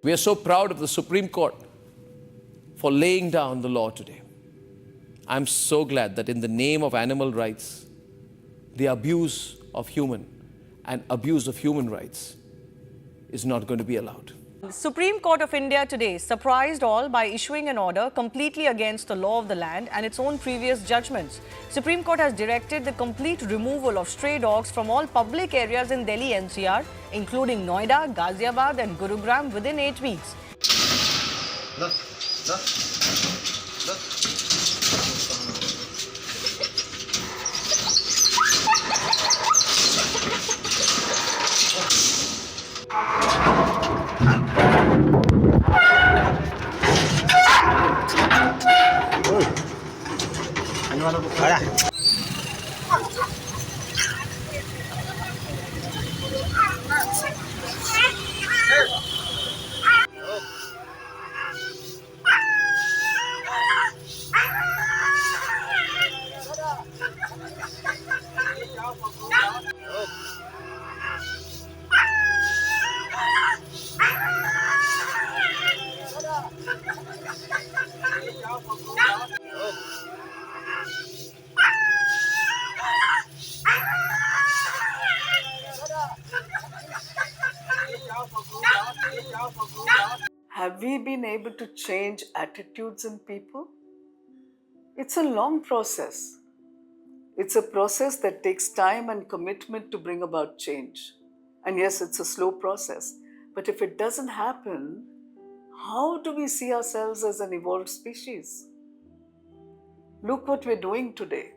We are so proud of the Supreme Court for laying down the law today. I'm so glad that in the name of animal rights, the abuse of human and abuse of human rights is not going to be allowed. The Supreme Court of India today surprised all by issuing an order completely against the law of the land and its own previous judgments. Supreme Court has directed the complete removal of stray dogs from all public areas in Delhi NCR, including Noida, Ghaziabad and Gurugram within 8 weeks. Look. Have we been able to change attitudes in people? It's a long process. It's a process that takes time and commitment to bring about change. And yes, it's a slow process. But if it doesn't happen, how do we see ourselves as an evolved species? Look what we're doing today.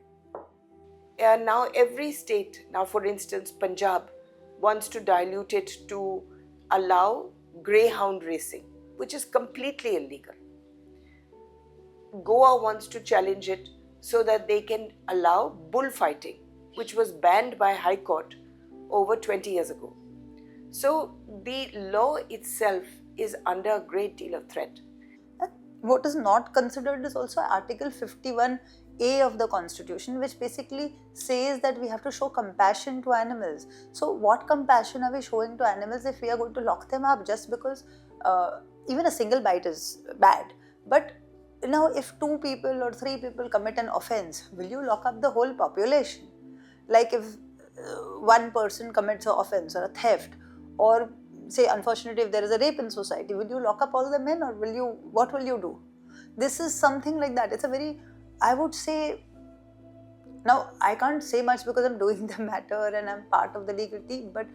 Now every state, now for instance Punjab, wants to dilute it to allow greyhound racing, which is completely illegal. Goa wants to challenge it so that they can allow bullfighting, which was banned by High Court over 20 years ago. So the law itself is under a great deal of threat. What is not considered is also Article 51A of the Constitution, which basically says that we have to show compassion to animals. So what compassion are we showing to animals if we are going to lock them up just because even a single bite is bad? But now if 2 people or 3 people commit an offense, will you lock up the whole population? Like if one person commits an offense or a theft, or say unfortunately if there is a rape in society, will you lock up all the men, or what will you do? This is something like that. It's a very, I would say, now I can't say much because I'm doing the matter and I'm part of the legal team, but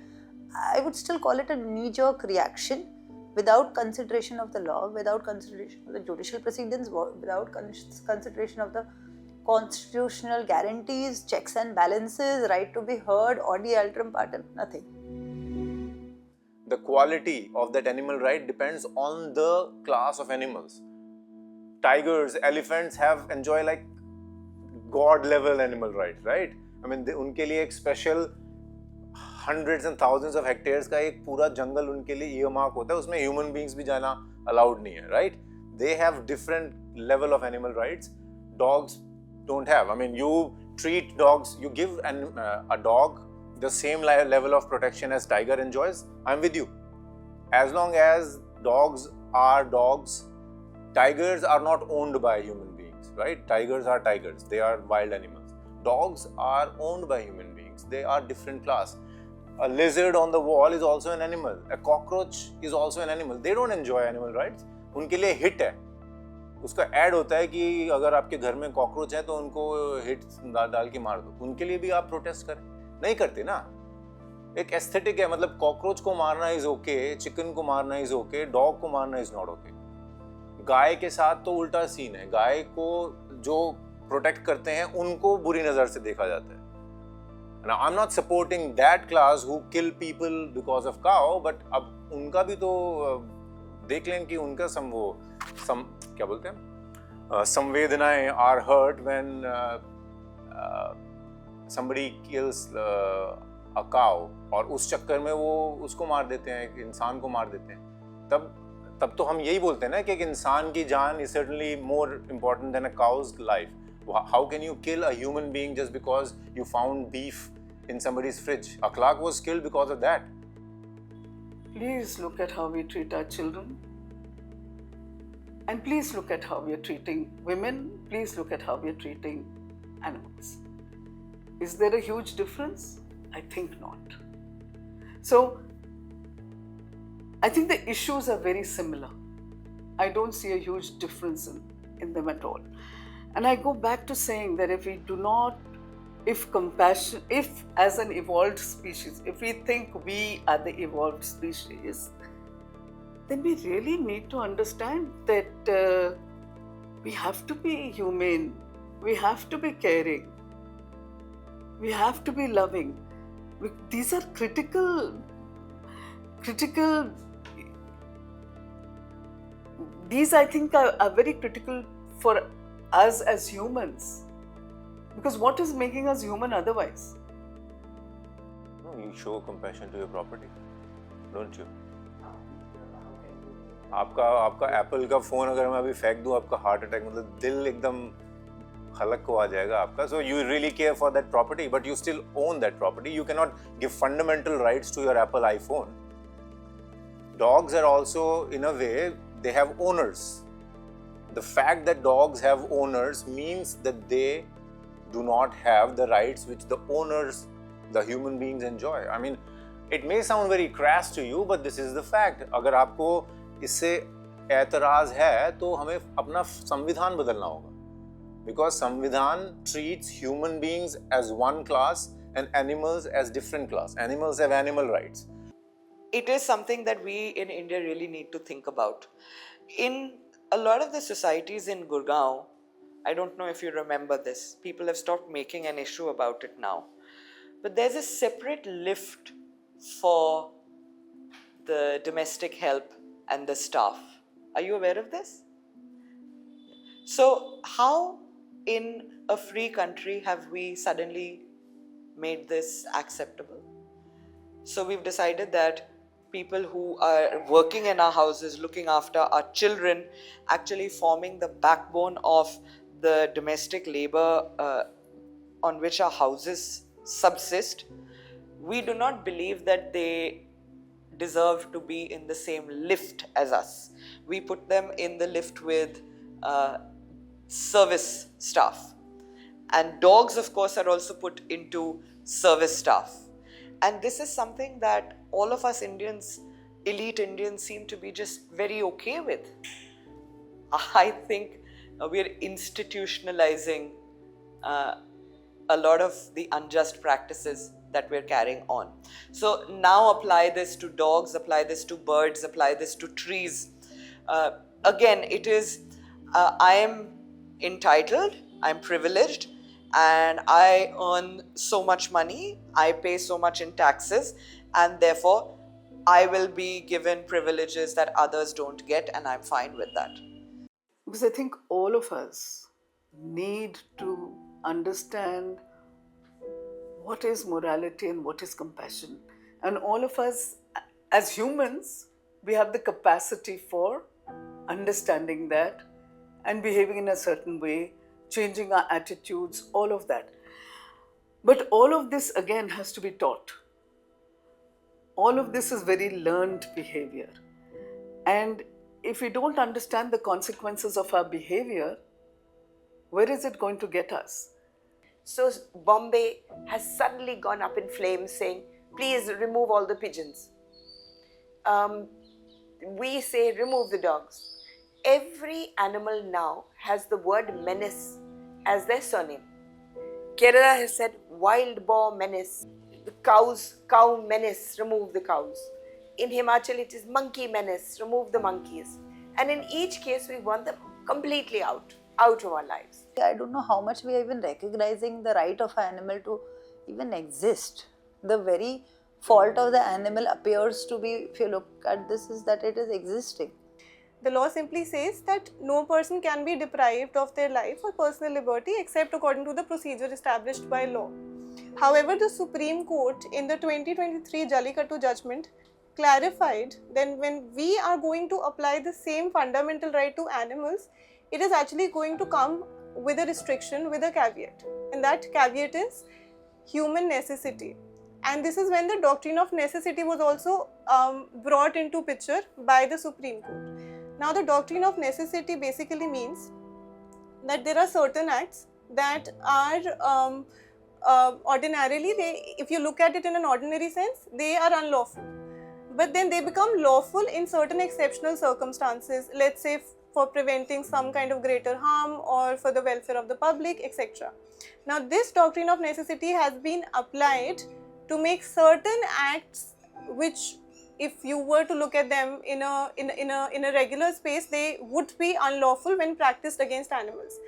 I would still call it a knee-jerk reaction without consideration of the law, without consideration of the judicial proceedings, without consideration of the constitutional guarantees, checks and balances, right to be heard, audi alteram partem, nothing. The quality of that animal right depends on the class of animals. Tigers, elephants enjoy like god level animal rights, right? I mean, उनके लिए एक special hundreds and thousands of hectares का एक पूरा जंगल उनके लिए earmark होता है, उसमें human beings भी जाना allowed नहीं है, right? They have different level of animal rights. Dogs don't have. I mean, you treat dogs, you give a dog the same level of protection as tiger enjoys. I'm with you. As long as dogs are dogs, tigers are not owned by human beings, right? Tigers are tigers. They are wild animals. Dogs are owned by human beings. They are different class. A lizard on the wall is also an animal. A cockroach is also an animal. They don't enjoy animal rights. उनके लिए hit है. उसका add होता है कि अगर आपके घर में कॉकरोच है तो उनको हिट डाल के मार दो. उनके लिए भी आप प्रोटेस्ट करें. नहीं करते ना. एक एस्थेटिक है, मतलब कॉकरोच को मारना इज ओके, चिकन को मारना इज ओके, डॉग को मारना इज नॉट ओके. गाय के साथ तो उल्टा सीन है. गाय को जो प्रोटेक्ट करते हैं उनको बुरी नजर से देखा जाता है. Now, I'm not supporting that class who kill people because of cow, but अब उनका भी तो देख लें कि उनका क्या बोलते हैं, संवेदनाएं are hurt when somebody kills a cow, और उस चक्कर में वो उसको मार देते हैं, एक इंसान को मार देते हैं. तब तो हम यही बोलते हैं ना कि एक इंसान की जान is certainly more important than a cow's life. How can you kill a human being just because you found beef in somebody's fridge? Akhlaq was killed because of that. please look at how we treat our children. And please look at how we are treating women. Please look at how we are treating animals. Is there a huge difference? I think not. So, I think the issues are very similar. I don't see a huge difference in them at all. And I go back to saying that if as an evolved species, if we think we are the evolved species, then we really need to understand that we have to be humane, we have to be caring, we have to be loving. These are critical, these I think are very critical for us as humans. Because what is making us human otherwise? No, you show compassion to your property, don't you? आपका Apple का phone अगर मैं अभी फेंक दूं, आपका heart attack, मतलब दिल एकदम खलक को आ जाएगा आपका. So you really care for that property, but you still own that property. You cannot give fundamental rights to your Apple iPhone. Dogs are also, in a way, they have owners. The fact that dogs have owners means that they do not have the rights which the owners, the human beings, enjoy. I mean, it may sound very crass to you, but this is the fact. अगर आपको इससे ऐतराज है तो हमें अपना संविधान बदलना होगा. Because संविधान treats human beings as one class and animals as different class. Animals have animal rights. It is something that we in India really need to think about. In a lot of the societies in Gurgaon, I don't know if you remember this, people have stopped making an issue about it now. But there's a separate lift for the domestic help and the staff. Are you aware of this? So, how in a free country have we suddenly made this acceptable? So, we've decided that people who are working in our houses, looking after our children, actually forming the backbone of the domestic labor on which our houses subsist, we do not believe that they deserve to be in the same lift as us. We put them in the lift with service staff. And dogs, of course, are also put into service staff. And this is something that all of us Indians, elite Indians, seem to be just very okay with. I think we're institutionalizing a lot of the unjust practices that we're carrying on. So now apply this to dogs, apply this to birds, apply this to trees. Again, it is, I am entitled, I'm privileged, and I earn so much money, I pay so much in taxes, and therefore I will be given privileges that others don't get, and I'm fine with that. Because I think all of us need to understand what is morality and what is compassion. And all of us, as humans, we have the capacity for understanding that and behaving in a certain way, changing our attitudes, all of that. But all of this, again, has to be taught. All of this is very learned behavior. And if we don't understand the consequences of our behavior, where is it going to get us? So Bombay has suddenly gone up in flames saying, please remove all the pigeons. We say remove the dogs. Every animal now has the word menace as their surname. Kerala has said wild boar menace. The cows, cow menace, remove the cows. In Himachal it is monkey menace, remove the monkeys. And in each case we want them completely out of our lives. I don't know how much we are even recognizing the right of an animal to even exist. The very fault of the animal appears to be, if you look at this, is that it is existing. The law simply says that no person can be deprived of their life or personal liberty except according to the procedure established by law. However, the Supreme Court in the 2023 Jallikattu judgment clarified that when we are going to apply the same fundamental right to animals, it is actually going to come with a restriction, with a caveat. And that caveat is human necessity. And this is when the doctrine of necessity was also brought into picture by the Supreme Court. Now, the doctrine of necessity basically means that there are certain acts that are ordinarily, if you look at it in an ordinary sense, they are unlawful. But then they become lawful in certain exceptional circumstances, let's say for preventing some kind of greater harm or for the welfare of the public, etc. Now, this doctrine of necessity has been applied to make certain acts which, if you were to look at them in a regular space, they would be unlawful when practiced against animals.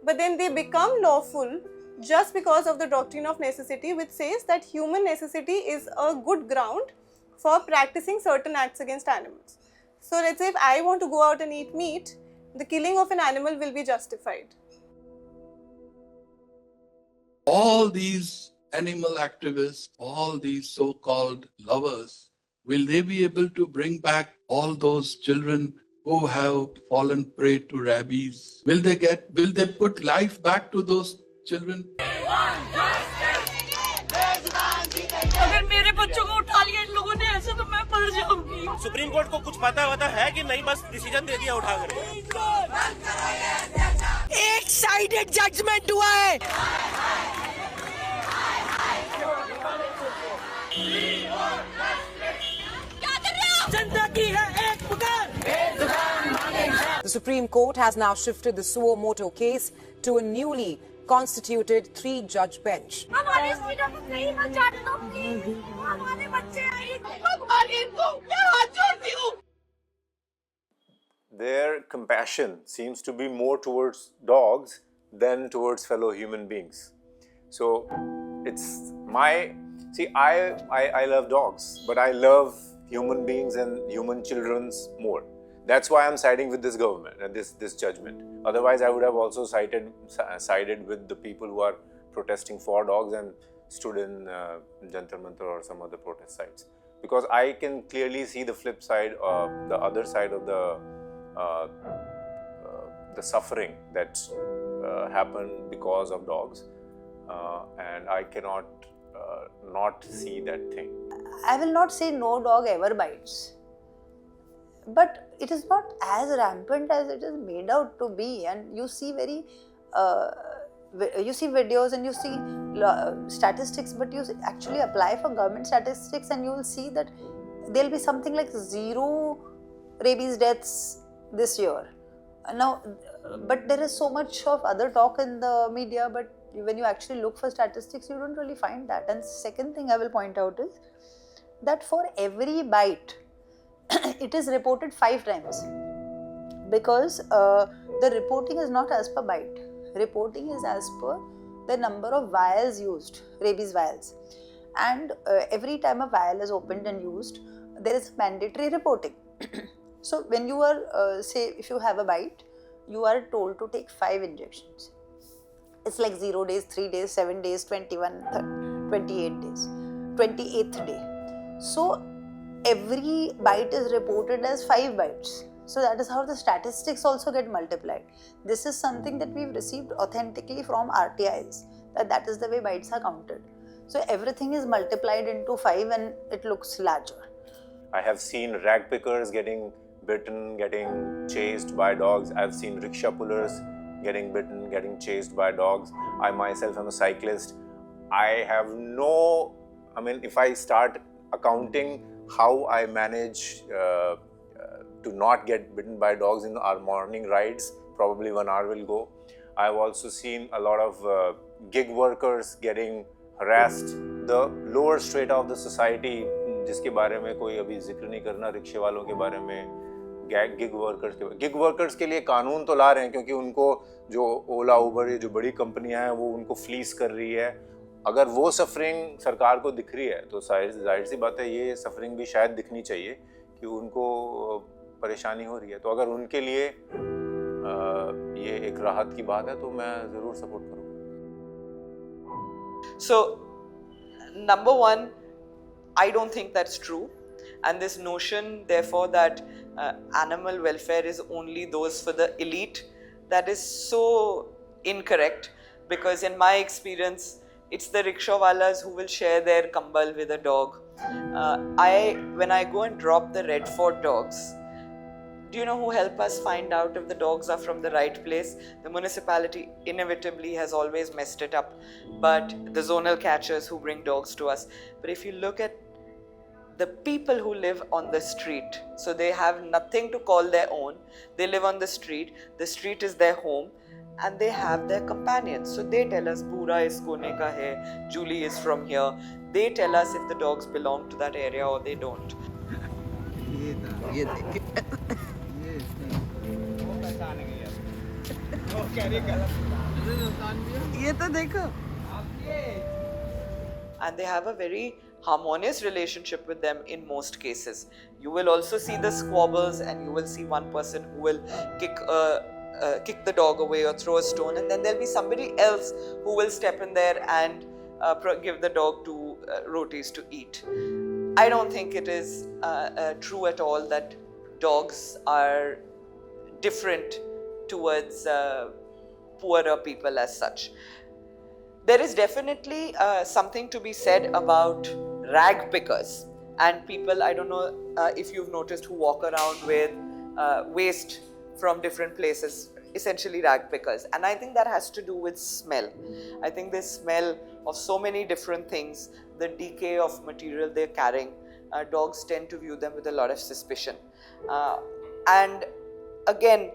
But then they become lawful just because of the doctrine of necessity, which says that human necessity is a good ground for practicing certain acts against animals. So let's say if I want to go out and eat meat, the killing of an animal will be justified. All these animal activists, all these so-called lovers, will they be able to bring back all those children who have fallen prey to rabies? Will they put life back to those children? अगर मेरे बच्चों को उठा लिया इन लोगों ने ऐसे तो मैं मर जाऊंगी। सुप्रीम कोर्ट को कुछ पता है कि नहीं, बस डिसीजन दे दिया उठा कर। एक साइडेड जजमेंट हुआ है। जनता की है एक पुकार। The Supreme Court has now shifted the suo moto case to a newly constituted 3-judge bench. Their compassion seems to be more towards dogs than towards fellow human beings. So it's I love dogs, but I love human beings and human children's more. That's why I'm siding with this government and this judgment. Otherwise, I would have also sided with the people who are protesting for dogs and stood in Jantar Mantar or some other protest sites. Because I can clearly see the flip side, the other side of the suffering that happened because of dogs, and I cannot not see that thing. I will not say no dog ever bites, but it is not as rampant as it is made out to be. And you see you see videos and you see statistics, but you actually apply for government statistics and you will see that there will be something like 0 rabies deaths this year. Now, but there is so much of other talk in the media, but when you actually look for statistics, you don't really find that. And second thing I will point out is that for every bite, it is reported 5 times, because the reporting is not as per bite. Reporting is as per the number of vials used, rabies vials. And every time a vial is opened and used, there is mandatory reporting. So when you are, say if you have a bite, you are told to take 5 injections. It's like 0 days, 3 days, 7 days, 21, 28 days, 28th day. So every bite is reported as 5 bites. So that is how the statistics also get multiplied. This is something that we've received authentically from RTIs, that is the way bites are counted. So everything is multiplied into 5 and it looks larger. I have seen rag pickers getting bitten, getting chased by dogs. I've seen rickshaw pullers getting bitten, getting chased by dogs. I myself am a cyclist. I have if I start accounting how I manage to not get bitten by dogs in our morning rides, probably 1 hour will go. I've also seen a lot of gig workers getting harassed. The lower strata of the society, जिसके बारे में कोई अभी जिक्र नहीं करना, रिक्शे वालों के बारे में, गिग वर्कर्स के लिए कानून तो ला रहे हैं, क्योंकि उनको जो ओला उबर, ये जो बड़ी कंपनियां हैं, वो उनको फ्लीस कर रही है. अगर वो सफरिंग सरकार को दिख रही है तो जाहिर सी बात है ये सफरिंग भी शायद दिखनी चाहिए कि उनको परेशानी हो रही है. तो अगर उनके लिए ये एक राहत की बात है तो मैं ज़रूर सपोर्ट करूँगा. So, number one, I don't think that's true, and this notion therefore that animal welfare is only those for the elite, that is so incorrect, because in my experience It's the rickshaw-walas who will share their kambal with a dog. When I go and drop the Red Fort dogs, do you know who help us find out if the dogs are from the right place? The municipality inevitably has always messed it up, but the zonal catchers who bring dogs to us. But if you look at the people who live on the street, so they have nothing to call their own, they live on the street is their home, and they have their companions. So they tell us, Bura is Kone ka hai, Julie is from here. They tell us if the dogs belong to that area or they don't. And they have a very harmonious relationship with them in most cases. You will also see the squabbles, and you will see one person who will kick the dog away or throw a stone, and then there'll be somebody else who will step in there and give the dog two rotis to eat. I don't think it is true at all that dogs are different towards poorer people as such. There is definitely something to be said about rag pickers and people, I don't know if you've noticed, who walk around with waste from different places, essentially rag pickers. And I think that has to do with smell. I think they smell of so many different things, the decay of material they're carrying. Dogs tend to view them with a lot of suspicion. And again,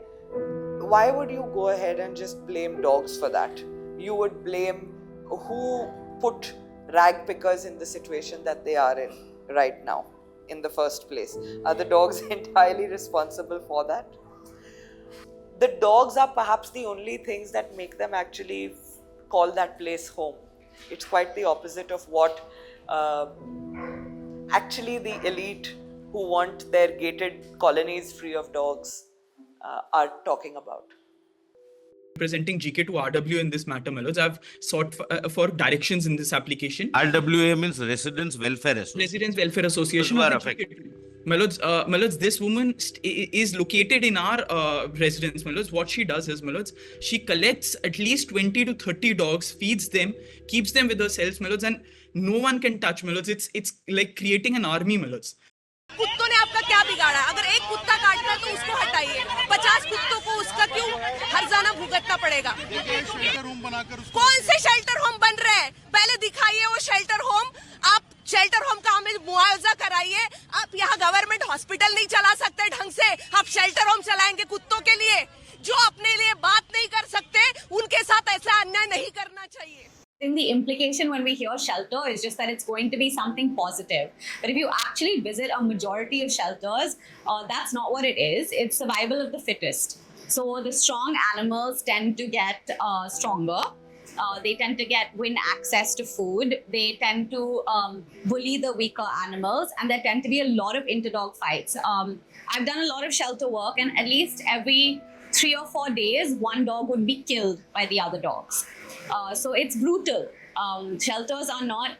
why would you go ahead and just blame dogs for that? You would blame who put rag pickers in the situation that they are in right now in the first place. Are the dogs entirely responsible for that? The dogs are perhaps the only things that make them actually call that place home. It's quite the opposite of what actually the elite who want their gated colonies free of dogs are talking about. Presenting GK to RW in this matter, Melods. I've sought for directions in this application. RWA means Residents Welfare Association. Residents Welfare Association. Melods, this woman is located in our residence, Melods. What she does is, Melods, she collects at least 20 to 30 dogs, feeds them, keeps them with herself, Melods, and no one can touch, Melods. It's like creating an army, Melods. कुत्तों ने आपका क्या बिगाड़ा? अगर एक कुत्ता काटता है तो उसको हटाइए, 50 कुत्तों को उसका क्यों हर्जाना भुगतना पड़ेगा? कौन से शेल्टर होम बन रहे हैं? पहले दिखाइए वो शेल्टर होम. आप शेल्टर होम का हमें मुआवजा कराइए. आप यहाँ गवर्नमेंट हॉस्पिटल नहीं चला सकते ढंग से, आप शेल्टर होम चलाएंगे कुत्तों के लिए. जो अपने लिए बात नहीं कर सकते, उनके साथ ऐसा अन्याय नहीं करना चाहिए. I think the implication when we hear shelter is just that it's going to be something positive. But if you actually visit a majority of shelters, that's not what it is. It's survival of the fittest. So the strong animals tend to get stronger. They tend to win access to food. They tend to bully the weaker animals, and there tend to be a lot of interdog fights. I've done a lot of shelter work, and at least every 3 or 4 days, one dog would be killed by the other dogs. So it's brutal. Shelters are not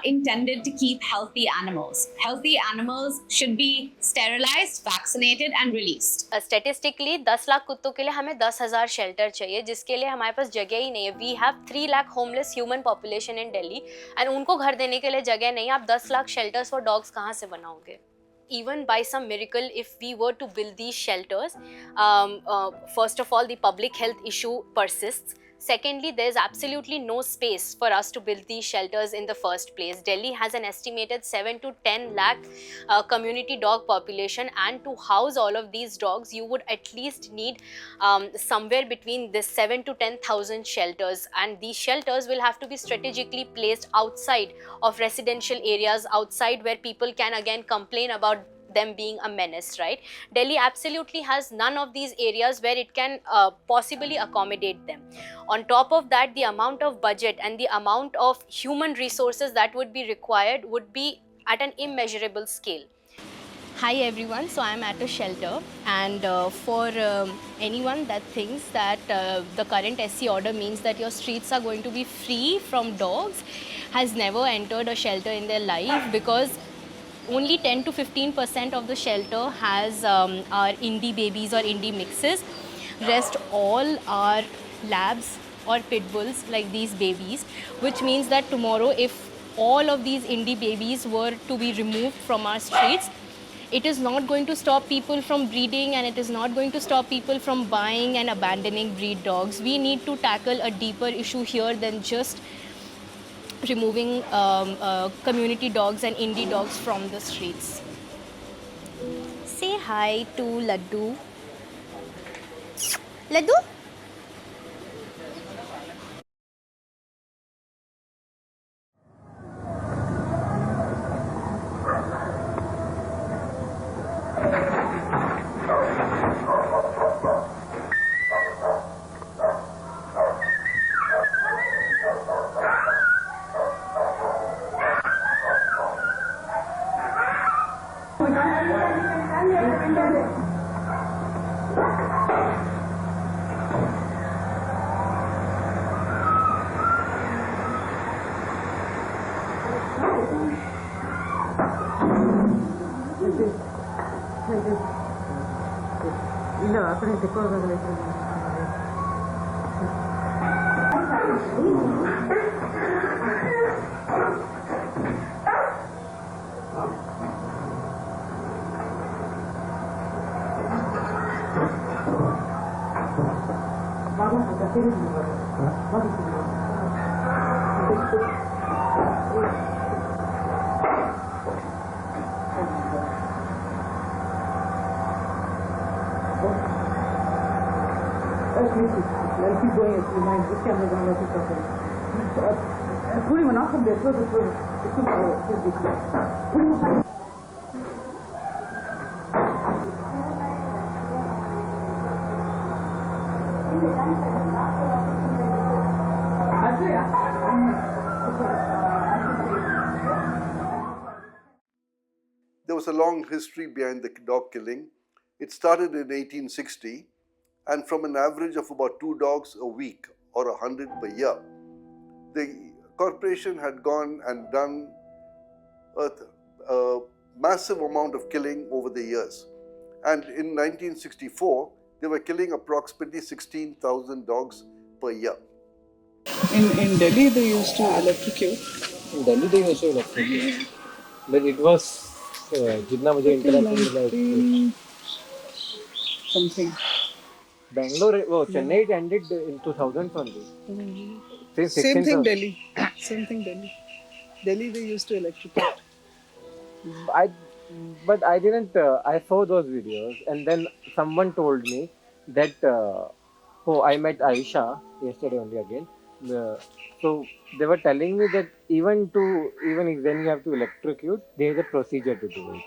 intended to keep healthy animals. Healthy animals should be sterilized, vaccinated and released. Statistically, 10 lakh कुत्तों के लिए हमें 10,000 shelter चाहिए, जिसके लिए हमारे पास जगह ही नहीं है. We have 3 lakh homeless human population in Delhi, and उनको घर देने के लिए जगह नहीं. आप 10 लाख shelters for dogs कहाँ से बनाओगे? Even by some miracle, if we were to build these shelters, first of all, the public health issue persists. Secondly, there's absolutely no space for us to build these shelters in the first place. Delhi has an estimated 7 to 10 lakh community dog population, and to house all of these dogs, you would at least need somewhere between this 7 to 10,000 shelters. And these shelters will have to be strategically placed outside of residential areas, outside where people can again complain about them being a menace, right? Delhi absolutely has none of these areas where it can possibly accommodate them. On top of that, the amount of budget and the amount of human resources that would be required would be at an immeasurable scale. Hi everyone, so I'm at a shelter, and for anyone that thinks that the current SC order means that your streets are going to be free from dogs has never entered a shelter in their life, because only 10 to 15% of the shelter has our indie babies or indie mixes. Rest all are labs or pit bulls like these babies, which means that tomorrow if all of these indie babies were to be removed from our streets, it is not going to stop people from breeding, and it is not going to stop people from buying and abandoning breed dogs. We need to tackle a deeper issue here than just removing community dogs and indie dogs from the streets. Say hi to Laddu. Laddu? There was a long history behind the dog killing. It started in 1860, and from an average of about 2 dogs a week or 100 per year, the corporation had gone and done a massive amount of killing over the years. And in 1964, they were killing approximately 16,000 dogs per year. In Delhi, they used to electrocute. In Delhi, they used to electrocute. But it was, जितना मुझे interact मिला something. Bangalore, Chennai, it ended in 2000 only. Same thing Delhi. Same thing Delhi. Delhi, they used to electrocute. But I didn't. I saw those videos, and then someone told me that. I met Aisha yesterday only again. So they were telling me that even when you have to electrocute, there is a procedure to do it.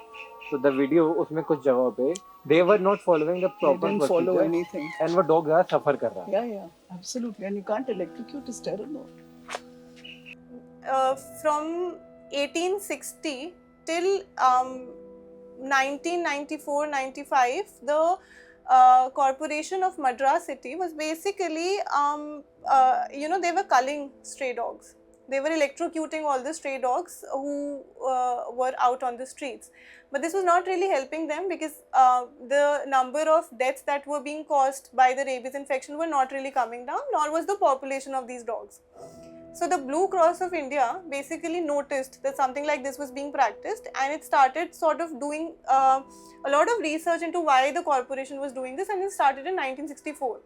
So the video, उसमें कुछ जगह पे they were not following the proper They didn't procedure. follow anything. And वो dog ज़्यादा suffer कर रहा है. Yeah, absolutely. And you can't electrocute, it's terrible. From 1860 till 1994-95, the Corporation of Madras City was basically, they were culling stray dogs. They were electrocuting all the stray dogs who were out on the streets. But this was not really helping them because the number of deaths that were being caused by the rabies infection were not really coming down, nor was the population of these dogs. So the Blue Cross of India basically noticed that something like this was being practiced, and it started sort of doing a lot of research into why the corporation was doing this, and it started in 1964.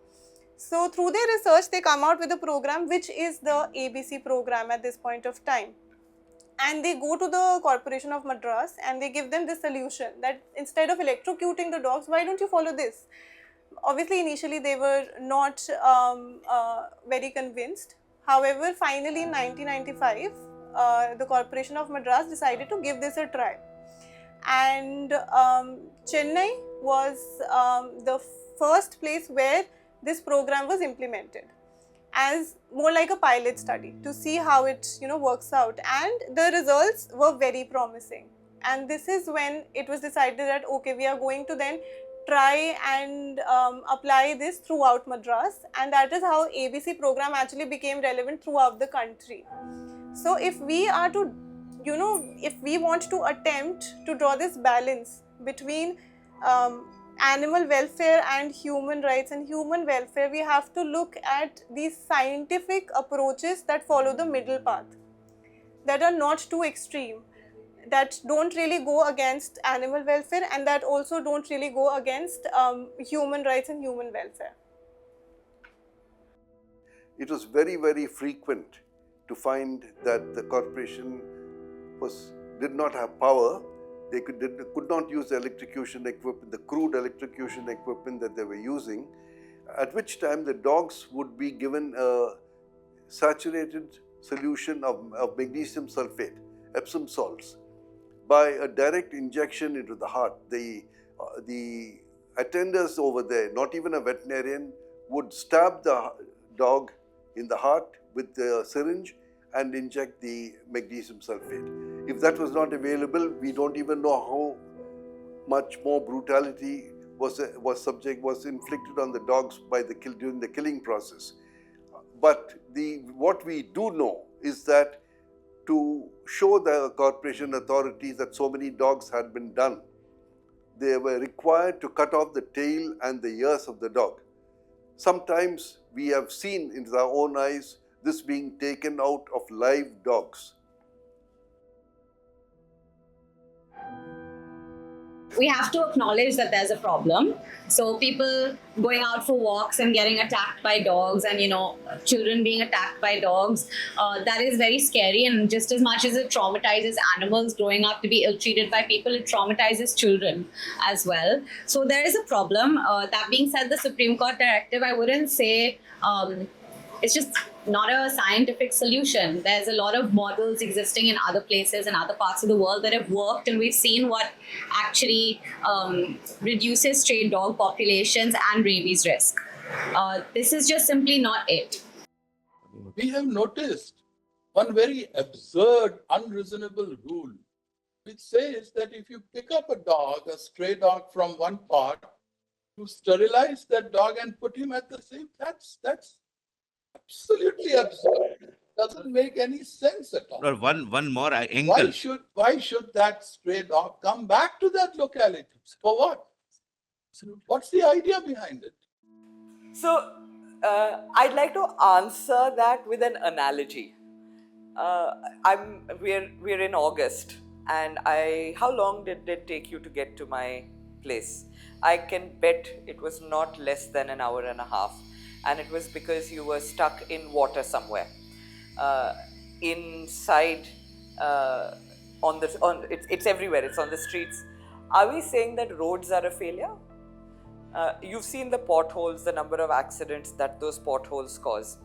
So through their research, they come out with a program which is the ABC program at this point of time. And they go to the Corporation of Madras and they give them this solution that instead of electrocuting the dogs, why don't you follow this? Obviously, initially they were not very convinced. However, finally in 1995, the Corporation of Madras decided to give this a try. And Chennai was the first place where this program was implemented as more like a pilot study to see how it works out, and the results were very promising. And this is when it was decided that okay, we are going to then try and apply this throughout Madras, and that is how ABC program actually became relevant throughout the country. So if we are to, if we want to attempt to draw this balance between animal welfare and human rights. And human welfare, we have to look at these scientific approaches that follow the middle path, that are not too extreme, that don't really go against animal welfare, and that also don't really go against human rights and human welfare. It was very, very frequent to find that the corporation did not have power. They could not use the electrocution equipment, the crude electrocution equipment that they were using, at which time the dogs would be given a saturated solution of magnesium sulfate, Epsom salts, by a direct injection into the heart. The attenders over there, not even a veterinarian, would stab the dog in the heart with the syringe and inject the magnesium sulfate. If that was not available, we don't even know how much more brutality was inflicted on the dogs during the killing process. But what we do know is that to show the corporation authorities that so many dogs had been done, they were required to cut off the tail and the ears of the dog. Sometimes we have seen in our own eyes this being taken out of live dogs. We have to acknowledge that there's a problem. So people going out for walks and getting attacked by dogs, and children being attacked by dogs, that is very scary. And just as much as it traumatizes animals growing up to be ill-treated by people, it traumatizes children as well. So there is a problem. That being said, the Supreme Court directive, I wouldn't say it's just not a scientific solution. There's a lot of models existing in other places and other parts of the world that have worked, and we've seen what actually reduces stray dog populations and rabies risk. This is just simply not it. We have noticed one very absurd, unreasonable rule, which says that if you pick up a stray dog from one part, to sterilize that dog and put him at the same, that's absolutely absurd. Doesn't make any sense at all. Or one more angle. Why should that stray dog come back to that locality? For what? What's the idea behind it? So I'd like to answer that with an analogy. We're in August, and how long did it take you to get to my place? I can bet it was not less than an hour and a half. And it was because you were stuck in water somewhere, inside, it's everywhere, it's on the streets. Are we saying that roads are a failure? You've seen the potholes, the number of accidents that those potholes cause.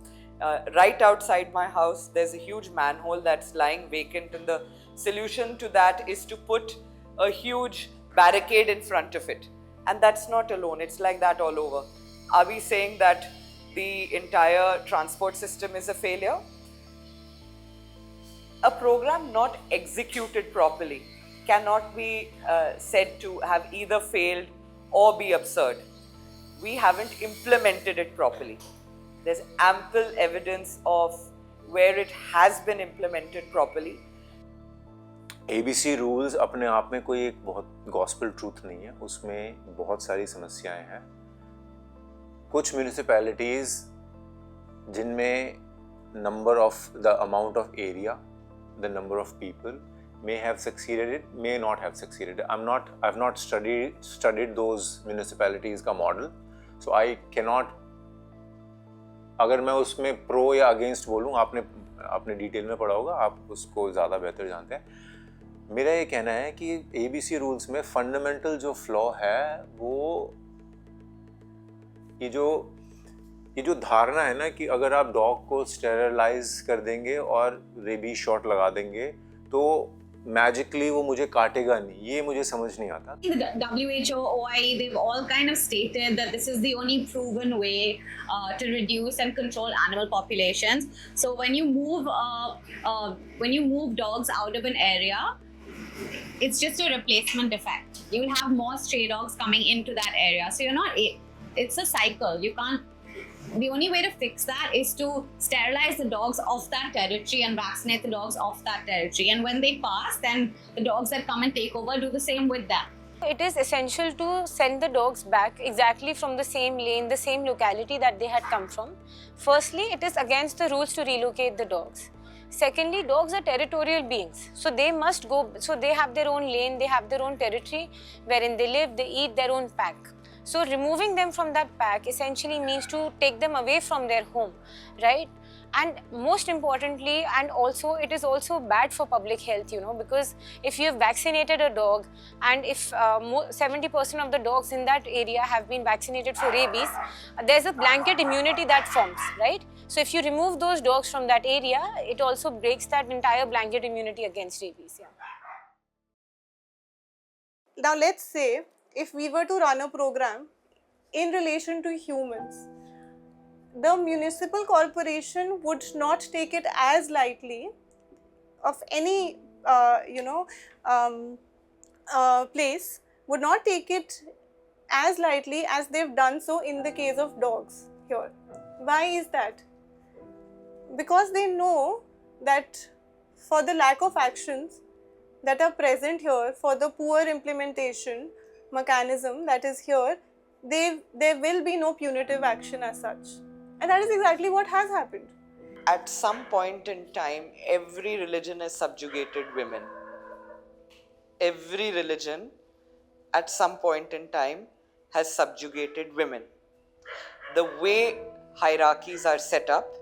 Right outside my house, there's a huge manhole that's lying vacant, and the solution to that is to put a huge barricade in front of it. And that's not alone, it's like that all over. Are we saying that the entire transport system is a failure? A program not executed properly cannot be said to have either failed or be absurd. We haven't implemented it properly. There's ample evidence of where it has been implemented properly. ABC rules अपने आप में कोई एक बहुत gospel truth नहीं है, उसमें बहुत सारी समस्याएं हैं. कुछ म्यूनिसिपैलिटीज़ जिनमें the amount of area, the number of people may have succeeded, may not have succeeded. I've not studied those municipalities का model, so I cannot. अगर मैं उसमें pro या against बोलूँ, आपने डिटेल में पढ़ा होगा, आप उसको ज़्यादा बेहतर जानते हैं. मेरा ये कहना है कि ABC रूल्स में फंडामेंटल जो फ्लॉ है वो ये जो धारणा है ना कि अगर आप डॉग को स्टेरिलाइज कर देंगे और रेबीज शॉट लगा देंगे तो मैजिकली वो मुझे काटेगा नहीं, ये मुझे समझ नहीं आता. The WHO, OIE, they've all kind of stated that this is the only proven way to reduce and control animal populations. So when you move dogs out of an area, it's just a replacement effect. You'll have more stray dogs coming into that area. So it's a cycle. You can't. The only way to fix that is to sterilize the dogs off that territory and vaccinate the dogs off that territory. And when they pass, then the dogs that come and take over do the same with them. It is essential to send the dogs back exactly from the same lane, the same locality that they had come from. Firstly, it is against the rules to relocate the dogs. Secondly, dogs are territorial beings, so they must go, so they have their own lane, they have their own territory wherein they live, they eat their own pack. So removing them from that pack essentially means to take them away from their home, right? And most importantly, and also it is also bad for public health, you know, because if you have vaccinated a dog and if 70% of the dogs in that area have been vaccinated for rabies, there's a blanket immunity that forms, right? So if you remove those dogs from that area, it also breaks that entire blanket immunity against rabies. Yeah. Now let's say if we were to run a program in relation to humans, the municipal corporation would not take it as lightly of any place, would not take it as lightly as they've done so in the case of dogs here. Why is that? Because they know that for the lack of actions that are present here, for the poor implementation mechanism that is here, there will be no punitive action as such. And that is exactly what has happened. At some point in time, every religion has subjugated women. Every religion, at some point in time, has subjugated women. The way hierarchies are set up,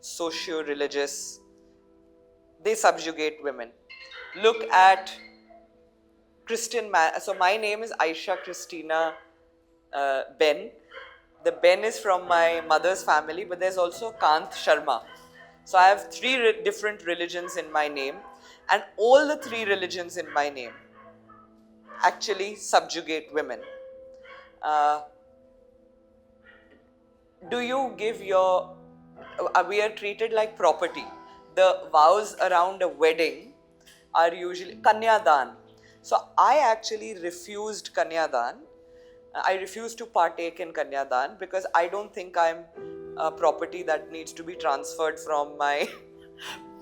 socio-religious, they subjugate women. Look at Christian man. So my name is Aisha Christina Ben. The Ben is from my mother's family, but there's also Kant Sharma. So I have three different religions in my name, and all the three religions in my name actually subjugate women. Do you give your... we are treated like property. The vows around a wedding are usually Kanyadan. So I actually refused Kanyadan. I refused to partake in Kanyadan because I don't think I'm a property that needs to be transferred from my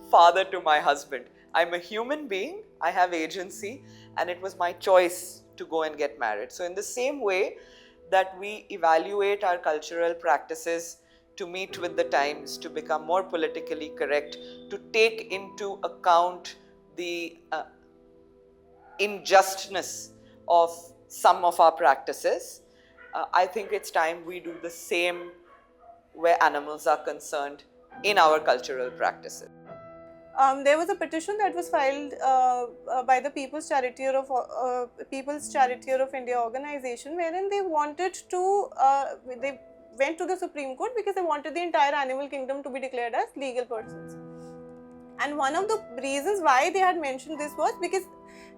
father to my husband. I'm a human being, I have agency, and it was my choice to go and get married. So in the same way that we evaluate our cultural practices to meet with the times, to become more politically correct, to take into account the injustice of some of our practices, I think it's time we do the same where animals are concerned in our cultural practices. There was a petition that was filed by the People's Charioteer of India organization, wherein they wanted to, they went to the Supreme Court because they wanted the entire animal kingdom to be declared as legal persons. And one of the reasons why they had mentioned this was because,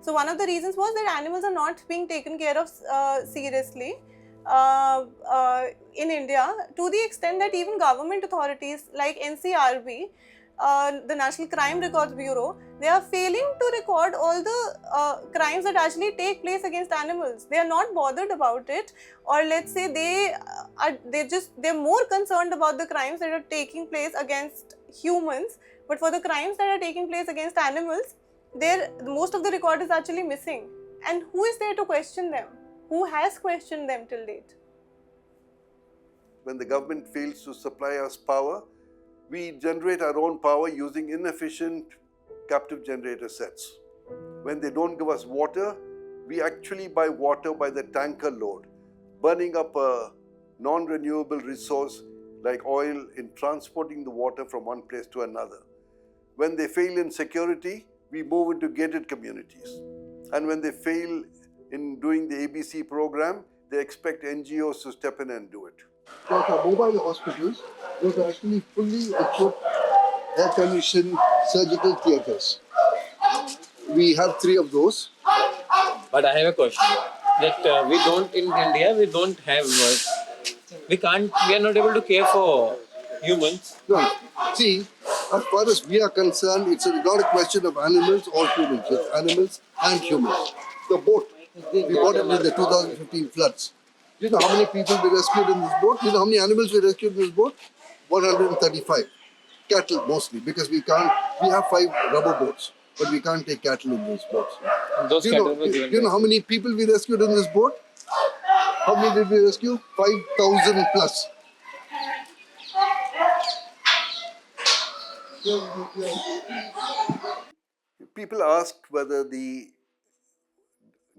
so one of the reasons was that animals are not being taken care of seriously in India, to the extent that even government authorities like NCRB, the National Crime Records Bureau, they are failing to record all the crimes that actually take place against animals. They are not bothered about it, or let's say they're more concerned about the crimes that are taking place against humans, but for the crimes that are taking place against animals, most of the record is actually missing. And who is there to question them? Who has questioned them till date? When the government fails to supply us power, we generate our own power using inefficient captive generator sets. When they don't give us water, we actually buy water by the tanker load, burning up a non-renewable resource like oil in transporting the water from one place to another. When they fail in security, we move into gated communities. And when they fail in doing the ABC program, they expect NGOs to step in and do it. So our mobile hospitals, those are actually fully equipped air-conditioned surgical theatres. We have 3 of those. But I have a question. That we don't, in India, we don't have, we are not able to care for humans. No. See, as far as we are concerned, it's not a question of animals or humans. It's animals and humans. The boat, we bought it in the 2015 floods. Do you know how many people we rescued in this boat? Do you know how many animals we rescued in this boat? 135. Cattle mostly, because we have 5 rubber boats. but we can't take cattle in these boats. Those Do cattle were given you know back. how many people we rescued in this boat? How many did we rescue? 5,000 plus. People asked whether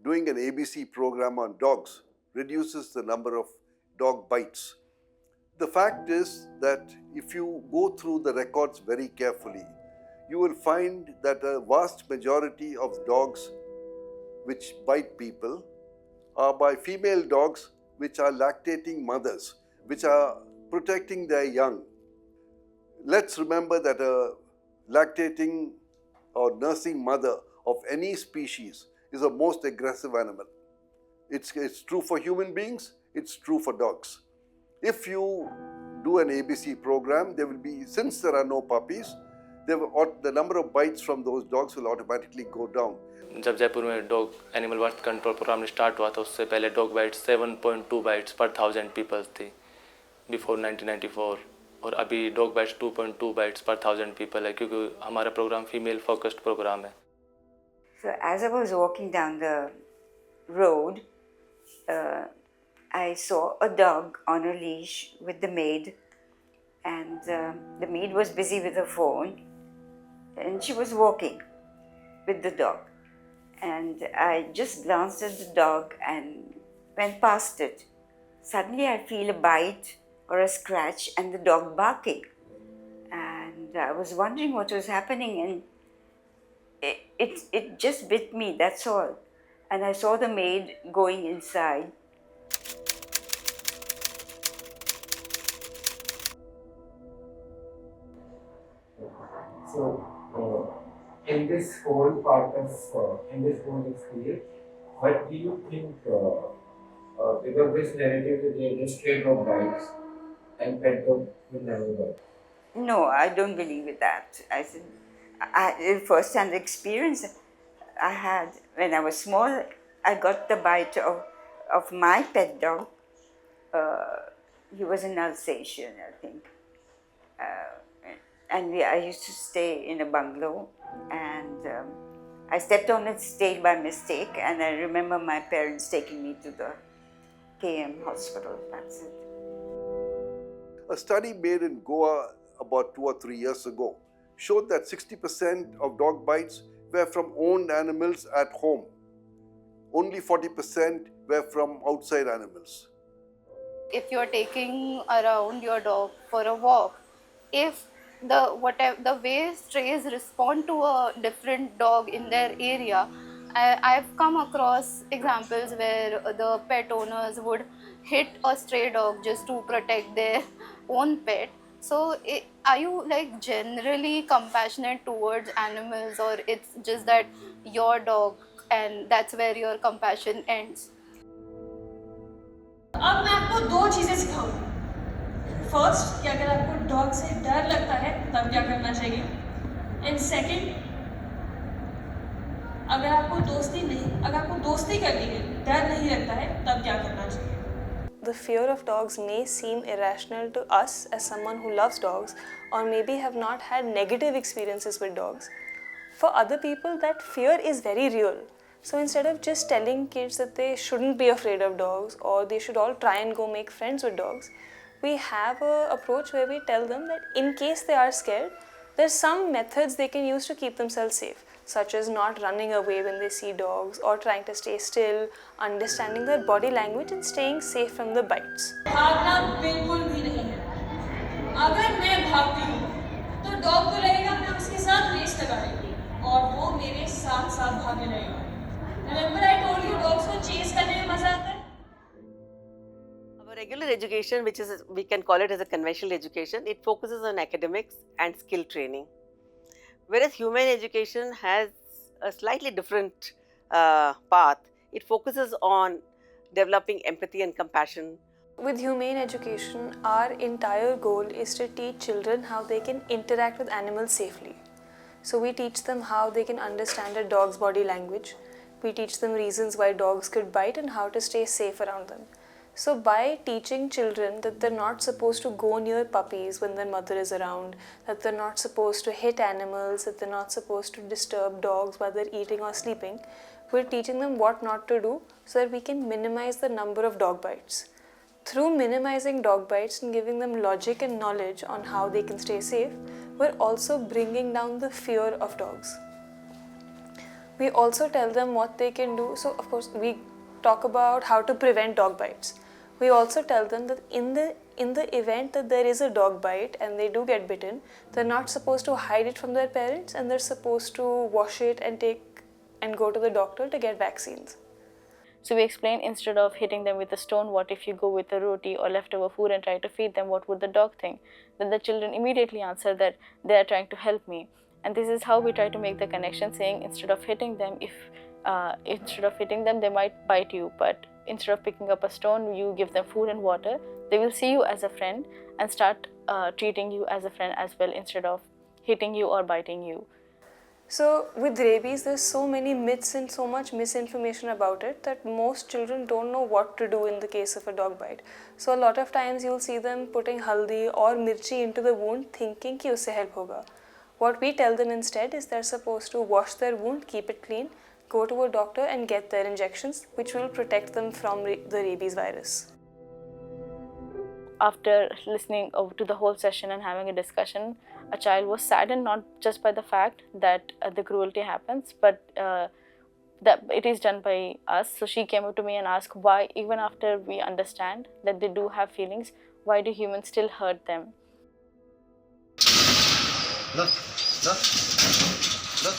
doing an ABC program on dogs reduces the number of dog bites. The fact is that if you go through the records very carefully, you will find that a vast majority of dogs which bite people are by female dogs which are lactating mothers, which are protecting their young. Let's remember that a lactating or nursing mother of any species is a most aggressive animal. It's true for human beings, it's true for dogs. If you do an ABC program, there will be, since there are no puppies, the number of bites from those dogs will automatically go down. जब जयपुर में dog animal birth control programme start हुआ था उससे पहले dog bytes 7.2 bytes पर 1000 people थी before 1994 और अभी डॉग बाइट्स 2.2 बाइट्स पर 1000 पीपल है क्योंकि हमारा प्रोग्राम फीमेल फोकस्ड प्रोग्राम है. So as I was walking down the road, I saw a dog on a leash with the maid, and the maid was busy with her phone, and she was walking with the dog. And I just glanced at the dog and went past it. Suddenly I feel a bite or a scratch and the dog barking. And I was wondering what was happening, and it just bit me, that's all. And I saw the maid going inside. So, in this whole part of, in this whole experience, what do you think, because this narrative is really straight dog bites and pet dog will never bite? No, I don't believe in that. I said, first-hand experience I had when I was small, I got the bite of my pet dog. He was an Alsatian, I think. And I used to stay in a bungalow, and I stepped on its tail by mistake, and I remember my parents taking me to the KM hospital. That's it. A study made in Goa about 2 or 3 years ago showed that 60% of dog bites were from owned animals at home. Only 40% were from outside animals. If you're taking around your dog for a walk, if the way strays respond to a different dog in their area, I've come across examples where the pet owners would hit a stray dog just to protect their own pet. So are you like generally compassionate towards animals, or it's just that your dog and that's where your compassion ends? अब मैं आपको दो चीजें सिखाऊंगी. First कि अगर आपको dog से डर लगता है तब क्या करना चाहिए, एंड सेकंड अगर आपको दोस्ती करनी है, डर नहीं लगता है, तब क्या करना चाहिए. The fear of dogs may seem irrational to us as someone who loves dogs, or maybe have not had negative experiences with dogs. For other people, that fear is very real. So instead of just telling kids that they shouldn't be afraid of dogs or they should all try and go make friends with dogs, we have an approach where we tell them that in case they are scared, there's some methods they can use to keep themselves safe, such as not running away when they see dogs or trying to stay still, understanding their body language and staying safe from the bites. भागना बिल्कुल भी नहीं है. अगर मैं भागती हूँ तो डॉग को लगेगा मैं उसके साथ रेस लगा रही हूँ और वो मेरे साथ साथ भागने लगेगा. Remember I told you dogs को chase करने में मजा आता है. Our regular education, which is, we can call it as a conventional education, it focuses on academics and skill training. Whereas humane education has a slightly different path. It focuses on developing empathy and compassion. With humane education, our entire goal is to teach children how they can interact with animals safely. So we teach them how they can understand a dog's body language. We teach them reasons why dogs could bite and how to stay safe around them. So by teaching children that they're not supposed to go near puppies when their mother is around, that they're not supposed to hit animals, that they're not supposed to disturb dogs while they're eating or sleeping, we're teaching them what not to do so that we can minimize the number of dog bites. Through minimizing dog bites and giving them logic and knowledge on how they can stay safe, we're also bringing down the fear of dogs. We also tell them what they can do. So of course we talk about how to prevent dog bites. We also tell them that in the event that there is a dog bite and they do get bitten, they're not supposed to hide it from their parents and they're supposed to wash it and go to the doctor to get vaccines. So we explain, instead of hitting them with a stone, what if you go with a roti or leftover food and try to feed them, what would the dog think? Then the children immediately answer that they are trying to help me. And this is how we try to make the connection, saying instead of hitting them, they might bite you, but instead of picking up a stone, you give them food and water, they will see you as a friend and start treating you as a friend as well, instead of hitting you or biting you. So with rabies, there's so many myths and so much misinformation about it that most children don't know what to do in the case of a dog bite. So a lot of times you'll see them putting haldi or mirchi into the wound thinking ki usse help hoga. What we tell them instead is they're supposed to wash their wound, keep it clean, go to a doctor and get their injections, which will protect them from the rabies virus. After listening to the whole session and having a discussion, a child was saddened not just by the fact that the cruelty happens, but that it is done by us. So she came up to me and asked why, even after we understand that they do have feelings, why do humans still hurt them? Look, look, look.